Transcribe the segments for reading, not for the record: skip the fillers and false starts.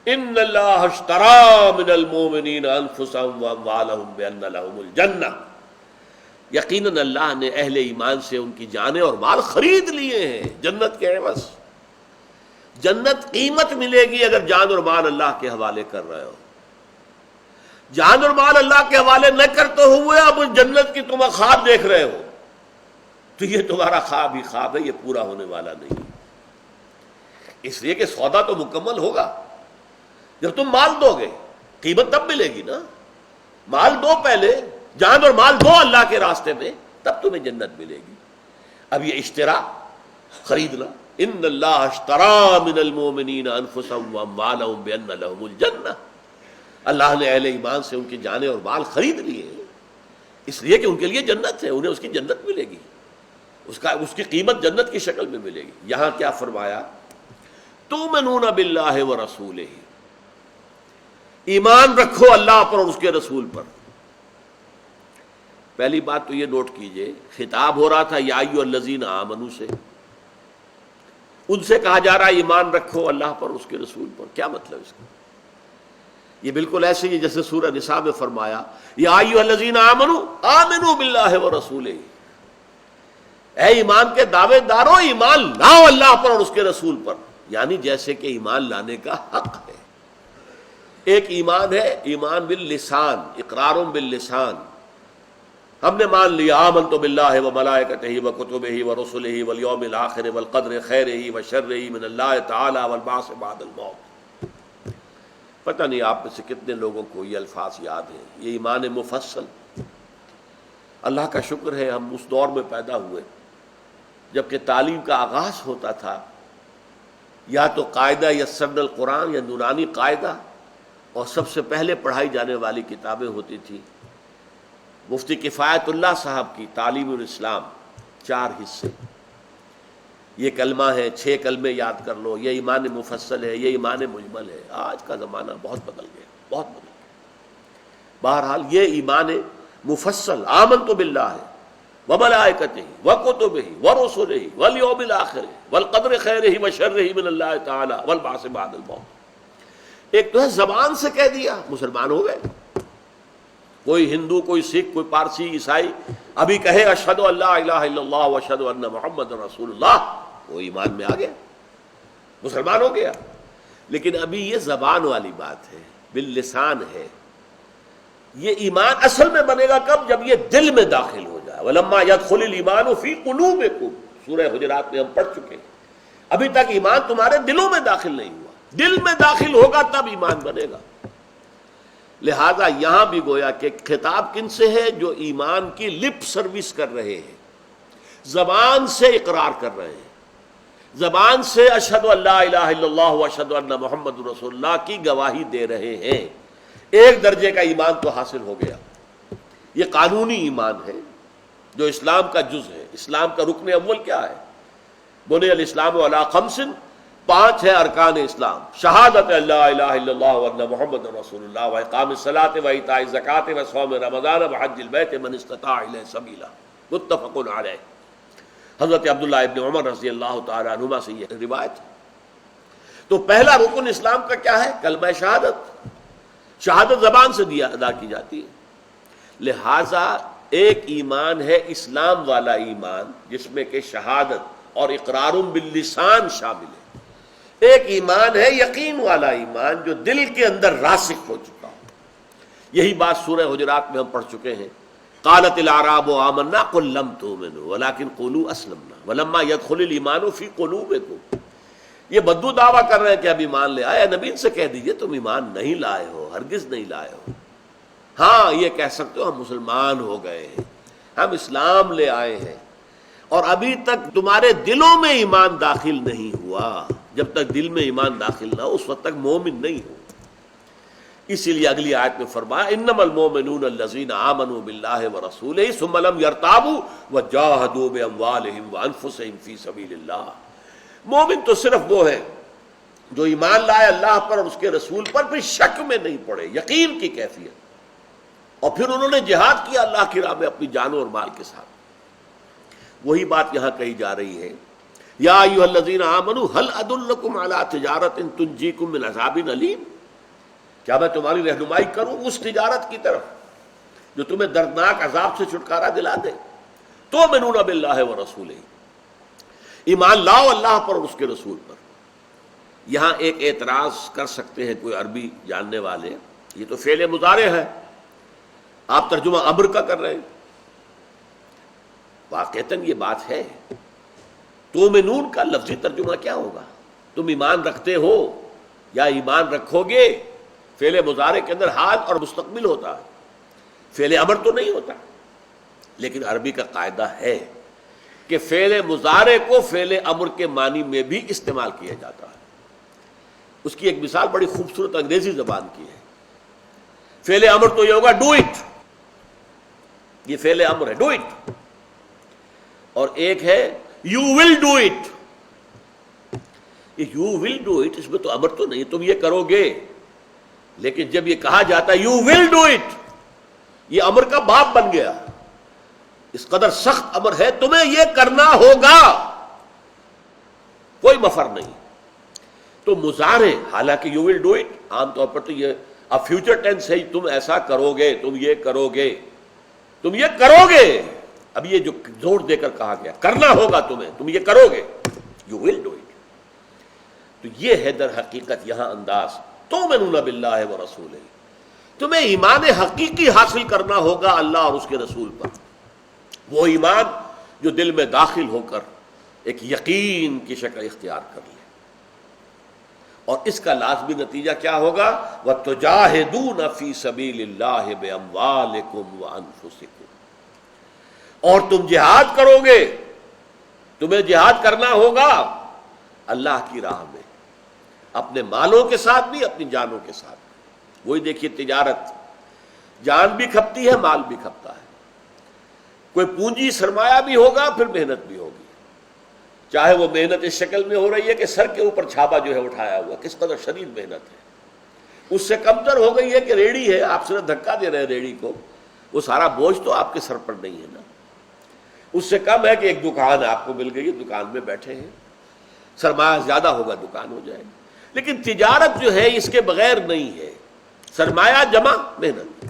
ان اللہ اشتری من المؤمنین انفسهم واموالهم بان لهم الجنہ، یقیناً اللہ نے اہل ایمان سے ان کی جانیں اور مال خرید لیے ہیں جنت کے عوض۔ جنت قیمت ملے گی اگر جان اور مال اللہ کے حوالے کر رہے ہو۔ جان اور مال اللہ کے حوالے نہ کرتے ہوئے اب جنت کی تم خواب دیکھ رہے ہو تو یہ تمہارا خواب ہی خواب ہے، یہ پورا ہونے والا نہیں، اس لیے کہ سودا تو مکمل ہوگا جب تم مال دو گے، قیمت تب ملے گی نا۔ مال دو پہلے، جان اور مال دو اللہ کے راستے میں، تب تمہیں جنت ملے گی۔ اب یہ اشترا، خریدنا، ان اللہ اشتری من المؤمنین انفسهم واموالهم بان لهم الجنہ، اللہ نے اہل ایمان سے ان کی جانیں اور مال خرید لیے اس لیے کہ ان کے لیے جنت ہے، انہیں اس کی جنت ملے گی، اس کی قیمت جنت کی شکل میں ملے گی۔ یہاں کیا فرمایا؟ تؤمنون باللہ ورسولہ، ایمان رکھو اللہ پر اور اس کے رسول پر۔ پہلی بات تو یہ نوٹ کیجئے، خطاب ہو رہا تھا یا ایھا الذین آمنوا سے، ان سے کہا جا رہا ہے ایمان رکھو اللہ پر اس کے رسول پر۔ کیا مطلب اس کا؟ یہ بالکل ایسے ہی جیسے سورہ نساء میں فرمایا یا ایھا الذین آمنوا آمنوا باللہ ورسولہ، اے ایمان کے دعوے دارو ایمان لاؤ اللہ پر اور اس کے رسول پر، یعنی جیسے کہ ایمان لانے کا حق ہے۔ ایک ایمان ہے ایمان باللسان، اقرار باللسان، ہم نے مان لیا آمنت باللہ وملائکتہ وکتبہ ورسلہ والیوم الآخر والقدر خیرہ وشرہ من اللہ تعالی والبعث بعد الموت۔ پتہ نہیں آپ میں سے کتنے لوگوں کو یہ الفاظ یاد ہیں، یہ ایمان مفصل۔ اللہ کا شکر ہے ہم اس دور میں پیدا ہوئے جبکہ تعلیم کا آغاز ہوتا تھا یا تو قاعدہ یسرنا القرآن یا نورانی قاعدہ، اور سب سے پہلے پڑھائی جانے والی کتابیں ہوتی تھیں مفتی کفایت اللہ صاحب کی تعلیم الاسلام، 4 حصے، یہ کلمہ ہے، 6 کلمے یاد کر لو، یہ ایمان مفصل ہے، یہ ایمان مجمل ہے۔ آج کا زمانہ بہت بدل گیا، بہت بدل گیا۔ بہرحال یہ ایمان مفصل آمنت باللہ وملائکتہ وکتبہ ورسلہ والیوم الآخر والقدر خیرہ وشرہ من اللہ تعالی والبعث بعد الموت۔ ایک تو ہے زبان سے کہہ دیا، مسلمان ہو گئے۔ کوئی ہندو، کوئی سکھ، کوئی پارسی، عیسائی ابھی کہے اشہد ان لا الہ الا اللہ واشہد ان محمد رسول اللہ، وہ ایمان میں آ گیا، مسلمان ہو گیا۔ لیکن ابھی یہ زبان والی بات ہے، باللسان ہے۔ یہ ایمان اصل میں بنے گا کب؟ جب یہ دل میں داخل ہو جائے۔ وَلَمَّا يَدْخُلِ الْإِيمَانُ فِي قُلُوبِكُمْ، سورہ حجرات میں ہم پڑھ چکے ہیں۔ ابھی تک ایمان تمہارے دلوں میں داخل نہیں ہوا، دل میں داخل ہوگا تب ایمان بنے گا۔ لہذا یہاں بھی گویا کہ خطاب کن سے ہے؟ جو ایمان کی لپ سروس کر رہے ہیں، زبان سے اقرار کر رہے ہیں، زبان سے اشہد ان لا الہ الا اللہ واشہد ان محمد رسول اللہ کی گواہی دے رہے ہیں۔ ایک درجے کا ایمان تو حاصل ہو گیا۔ یہ قانونی ایمان ہے جو اسلام کا جز ہے۔ اسلام کا رکن اول کیا ہے؟ بنی الاسلام علی 5، 5 ہے ارکان اسلام، شہادت لا الہ الا اللہ وان محمد رسول اللہ واقام الصلاۃ وایتاء الزکوٰۃ وصوم رمضان وحج البیت من استطاع الیہ سبیلا، متفق علیہ۔ حضرت عبداللہ ابن عمر رضی اللہ تعالی عنہما سے یہ روایت ہے۔ تو پہلا رکن اسلام کا کیا ہے؟ کلمہ شہادت۔ شہادت زبان سے ادا کی جاتی ہے۔ لہذا ایک ایمان ہے اسلام والا ایمان جس میں کہ شہادت اور اقرار باللسان شامل ہے۔ ایک ایمان ہے یقین والا ایمان جو دل کے اندر راسخ ہو چکا ہو۔ یہی بات سورہ حجرات میں ہم پڑھ چکے ہیں۔ قالت الاعراب آمنا قل لم تؤمنوا ولكن قولوا اسلمنا ولما يدخل الايمان في قلوبكم۔ یہ بدو دعویٰ کر رہے ہیں کہ اب ایمان لے آئے، نبی ان سے کہہ دیجئے تم ایمان نہیں لائے ہو، ہرگز نہیں لائے ہو۔ ہاں یہ کہہ سکتے ہو ہم مسلمان ہو گئے ہیں، ہم اسلام لے آئے ہیں، اور ابھی تک تمہارے دلوں میں ایمان داخل نہیں ہوا۔ جب تک دل میں ایمان داخل نہ ہو اس وقت تک مومن نہیں ہو۔ اسی لیے اگلی آیت میں فرمایا انما المؤمنون الذین آمنوا باللہ ورسولہ ثم لم یرتابوا وجاہدوا باموالہم وانفسہم فی سبیل اللہ۔ مومن تو صرف وہ ہے جو ایمان لائے اللہ پر اور اس کے رسول پر، پھر شک میں نہیں پڑے، یقین کی کیفیت، اور پھر انہوں نے جہاد کیا اللہ کی راہ میں اپنی جانوں اور مال کے ساتھ۔ وہی بات یہاں کہی جا رہی ہے یا ایھا الذین آمنوا هل ادلکم علی تجارۃ تنجیکم من عذاب علیم۔ کیا میں تمہاری رہنمائی کروں اس تجارت کی طرف جو تمہیں دردناک عذاب سے چھٹکارا دلا دے؟ تؤمنون باللہ ورسولہ، ایمان لاؤ اللہ پر اور اس کے رسول پر۔ یہاں ایک اعتراض کر سکتے ہیں کوئی عربی جاننے والے، یہ تو فعل مضارع ہے، آپ ترجمہ امر کا کر رہے ہیں۔ واقعتاً یہ بات ہے، تؤمنون کا لفظی ترجمہ کیا ہوگا؟ تم ایمان رکھتے ہو یا ایمان رکھو گے؟ فعل مضارع کے اندر حال اور مستقبل ہوتا ہے، فعل امر تو نہیں ہوتا۔ لیکن عربی کا قاعدہ ہے کہ فعل مضارع کو فعل امر کے معنی میں بھی استعمال کیا جاتا ہے۔ اس کی ایک مثال بڑی خوبصورت انگریزی زبان کی ہے۔ فعل امر تو یہ ہوگا ڈو اٹ، یہ فعل امر ہے ڈو اٹ، اور ایک ہے you will do it. You will do it, اس میں تو امر تو نہیں تم یہ کرو گے، لیکن جب یہ کہا جاتا ہے یو ول ڈو اٹ، یہ امر کا باب بن گیا، اس قدر سخت امر ہے تمہیں یہ کرنا ہوگا، کوئی مفر نہیں۔ تو مضارع حالانکہ یو ول ڈو اٹ عام طور پر تو یہ اب فیوچر ٹینس ہے، تم ایسا کرو گے، تم یہ کرو گے، تم یہ کرو گے۔ اب یہ جو زور دے کر کہا گیا کرنا ہوگا تمہیں، تم یہ کرو گے، یو ول ڈو اٹ۔ تو یہ ہے در حقیقت یہاں انداز، تؤمنون باللہ ورسولہ، تمہیں ایمان حقیقی حاصل کرنا ہوگا اللہ اور اس کے رسول پر، وہ ایمان جو دل میں داخل ہو کر ایک یقین کی شکل اختیار کر لے۔ اور اس کا لازمی نتیجہ کیا ہوگا؟ وَتُجَاهِدُونَ فِي سَبِيلِ اللَّهِ بِأَمْوَالِكُمْ وَأَنفُسِكُمْ، اور تم جہاد کرو گے، تمہیں جہاد کرنا ہوگا اللہ کی راہ میں، اپنے مالوں کے ساتھ بھی، اپنی جانوں کے ساتھ بھی۔ وہی دیکھیے تجارت، جان بھی کھپتی ہے، مال بھی کھپتا ہے، کوئی پونجی سرمایہ بھی ہوگا، پھر محنت بھی ہوگی، چاہے وہ محنت اس شکل میں ہو رہی ہے کہ سر کے اوپر چھاپا جو ہے اٹھایا ہوا، کس قدر شدید محنت ہے، اس سے کمتر ہو گئی ہے کہ ریڑھی ہے، آپ صرف دھکا دے رہے ہیں ریڑھی کو، وہ سارا بوجھ تو آپ کے سر پر نہیں ہے نا۔ اس سے کم ہے کہ ایک دکان آپ کو مل گئی ہے، دکان میں بیٹھے ہیں، سرمایہ زیادہ ہوگا دکان ہو جائے گی۔ لیکن تجارت جو ہے اس کے بغیر نہیں ہے، سرمایہ جمع محنت،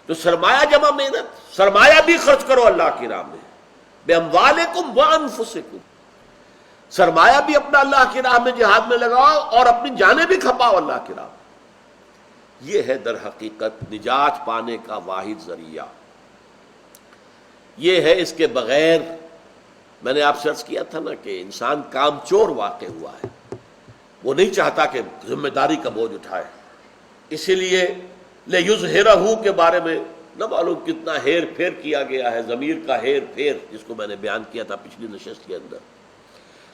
تو سرمایہ جمع محنت، سرمایہ بھی خرچ کرو اللہ کی راہ میں، بِأَمْوَالِكُمْ وَأَنفُسِكُمْ، سرمایہ بھی اپنا اللہ کی راہ میں جہاد میں لگاؤ اور اپنی جانیں بھی کھپاؤ اللہ کی راہ میں۔ یہ ہے در حقیقت نجات پانے کا واحد ذریعہ، یہ ہے، اس کے بغیر میں نے آپ سے عرض کیا تھا نا کہ انسان کام چور واقع ہوا ہے، وہ نہیں چاہتا کہ ذمہ داری کا بوجھ اٹھائے، اسی لیے لِیُظْہِرَہُ کے بارے میں نہ معلوم کتنا ہیر پھیر کیا گیا ہے، ضمیر کا ہیر پھیر، جس کو میں نے بیان کیا تھا پچھلی نشست کے اندر۔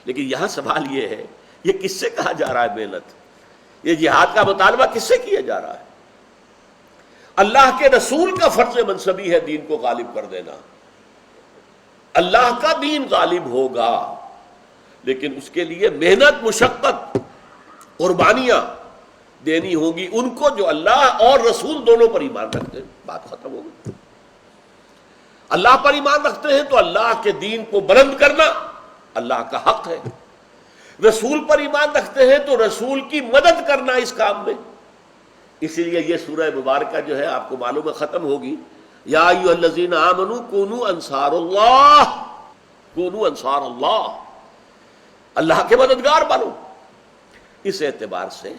لیکن یہاں سوال یہ ہے، یہ کس سے کہا جا رہا ہے محنت؟ یہ جہاد کا مطالبہ کس سے کیا جا رہا ہے؟ اللہ کے رسول کا فرض منصبی ہے دین کو غالب کر دینا، اللہ کا دین غالب ہوگا، لیکن اس کے لیے محنت، مشقت، قربانیاں دینی ہوں گی ان کو جو اللہ اور رسول دونوں پر ایمان رکھتے ہیں۔ بات ختم ہو گئی۔ اللہ پر ایمان رکھتے ہیں تو اللہ کے دین کو بلند کرنا اللہ کا حق ہے، رسول پر ایمان رکھتے ہیں تو رسول کی مدد کرنا اس کام میں۔ اسی لیے یہ سورہ مبارکہ جو ہے آپ کو معلوم ہے ختم ہوگی، یا ایھا الذین آمنوا کونوا انصار اللہ، کونوا انصار اللہ، اللہ کے مددگار بنو۔ اس اعتبار سے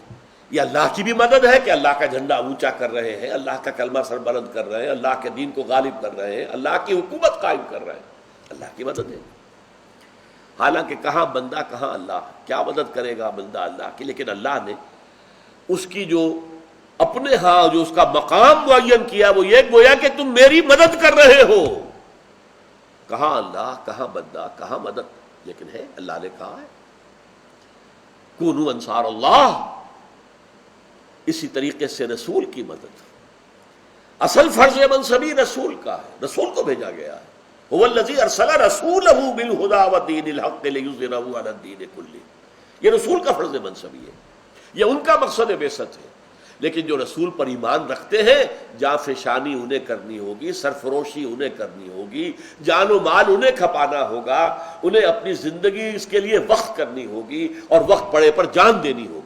یہ اللہ کی بھی مدد ہے کہ اللہ کا جھنڈا اونچا کر رہے ہیں، اللہ کا کلمہ سر بلند کر رہے ہیں، اللہ کے دین کو غالب کر رہے ہیں، اللہ کی حکومت قائم کر رہے ہیں، اللہ کی مدد ہے۔ حالانکہ کہاں بندہ کہاں اللہ، کیا مدد کرے گا بندہ اللہ کی؟ لیکن اللہ نے اس کی جو اپنے ہاں جو اس کا مقام معین کیا وہ یہ گویا کہ تم میری مدد کر رہے ہو۔ کہاں اللہ، کہاں بندہ، کہاں مدد، لیکن ہے اللہ نے کہا ہے کونوا انصار اللہ۔ اسی طریقے سے رسول کی مدد، اصل فرض منصبی رسول کا ہے، رسول کو بھیجا گیا ہے۔ هو الذی ارسل رسولہ بالہدی ودین الحق لیظہرہ علی الدین کلہ، یہ رسول کا فرض منصبی ہے، یہ ان کا مقصد بعثت ہے۔ لیکن جو رسول پر ایمان رکھتے ہیں جانفشانی انہیں کرنی ہوگی، سرفروشی انہیں کرنی ہوگی، جان و مال انہیں کھپانا ہوگا، انہیں اپنی زندگی اس کے لیے وقف کرنی ہوگی اور وقت پڑے پر جان دینی ہوگی۔